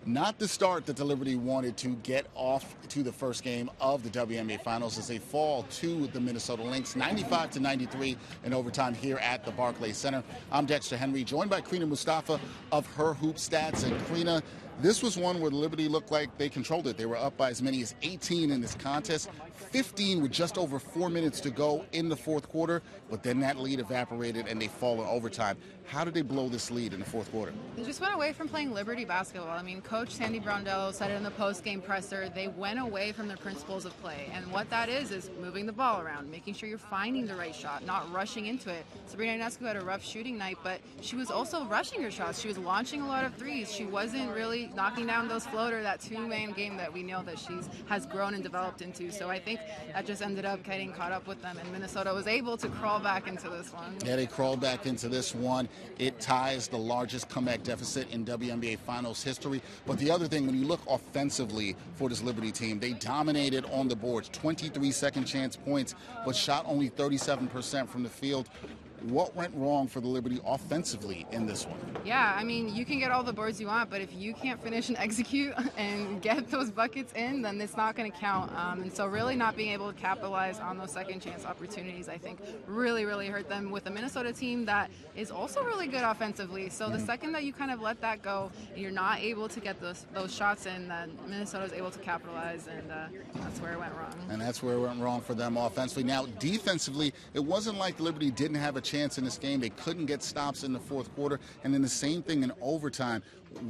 Not the start that the Liberty wanted to get off to the first game of the WNBA Finals as they fall to the Minnesota Lynx, 95-93 in overtime here at the Barclays Center. I'm Dexter Henry, joined by Karina Mustafa of Her Hoop Stats. And Karina, this was one where the Liberty looked like they controlled it. They were up by as many as 18 in this contest, 15 with just over 4 minutes to go in the fourth quarter, but then that lead evaporated and they fall in overtime. How did they blow this lead in the fourth quarter? They just went away from playing Liberty basketball. I mean, Coach Sandy Brondello said it in the post-game presser. They went away from their principles of play. And what that is moving the ball around, making sure you're finding the right shot, not rushing into it. Sabrina Ionescu had a rough shooting night, but she was also rushing her shots. She was launching a lot of threes. She wasn't really knocking down those floater, that two-man game that we know that has grown and developed into. So I think that just ended up getting caught up with them, and Minnesota was able to crawl back into this one. Yeah, they crawled back into this one. It ties the largest comeback deficit in WNBA Finals history. But the other thing, when you look offensively for this Liberty team, they dominated on the boards, 23 second chance points, but shot only 37% from the field. What went wrong for the Liberty offensively in this one? Yeah, I mean, you can get all the boards you want, but if you can't finish and execute and get those buckets in, then it's not going to count. And so really not being able to capitalize on those second chance opportunities, I think, really, really hurt them with a Minnesota team that is also really good offensively. So the second that you kind of let that go, you're not able to get those shots in, then Minnesota is able to capitalize, and that's where it went wrong. And that's where it went wrong for them offensively. Now, defensively, it wasn't like the Liberty didn't have a chance in this game. They couldn't get stops in the fourth quarter, and then the same thing in overtime.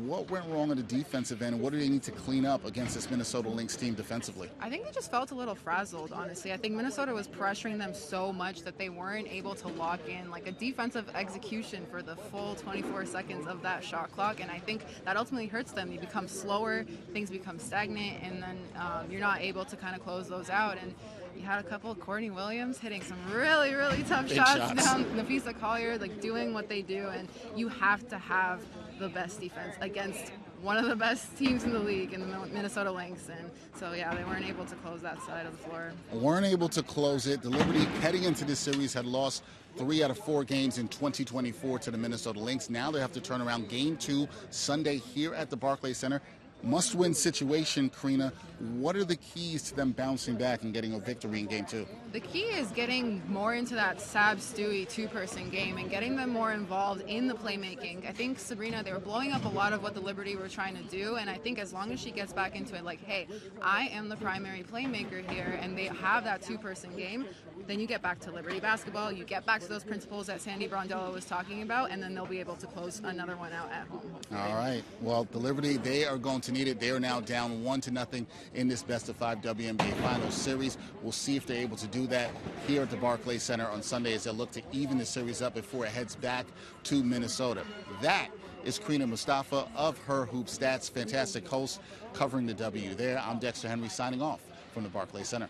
What went wrong on the defensive end, and what do they need to clean up against this Minnesota Lynx team defensively? I think they just felt a little frazzled, honestly. I think Minnesota was pressuring them so much that they weren't able to lock in like a defensive execution for the full 24 seconds of that shot clock, and I think that ultimately hurts them. You become slower, things become stagnant, and then you're not able to kind of close those out. And you had a couple of Courtney Williams hitting some really, really tough shots down, Nafisa Collier, like doing what they do, and you have to have the best defense against one of the best teams in the league in the Minnesota Lynx. And so, yeah, they weren't able to close that side of the floor. Weren't able to close it. The Liberty, heading into this series, had lost 3 out of 4 games in 2024 to the Minnesota Lynx. Now they have to turn around Game 2 Sunday here at the Barclays Center. Must-win situation, Karina. What are the keys to them bouncing back and getting a victory in Game 2? The key is getting more into that Sab Stewie two-person game and getting them more involved in the playmaking. I think Sabrina, they were blowing up a lot of what the Liberty were trying to do, and I think as long as she gets back into it, like, hey, I am the primary playmaker here, and they have that two-person game, then you get back to Liberty basketball, you get back to those principles that Sandy Brondello was talking about, and then they'll be able to close another one out at home. All right. Well, the Liberty, they are going to need it. They are now down 1-0 in this best-of-5 WNBA Finals series. We'll see if they're able to do that here at the Barclays Center on Sunday as they look to even the series up before it heads back to Minnesota. That is Karina Mustafa of Her Hoop Stats, fantastic host covering the W there. I'm Dexter Henry signing off from the Barclays Center.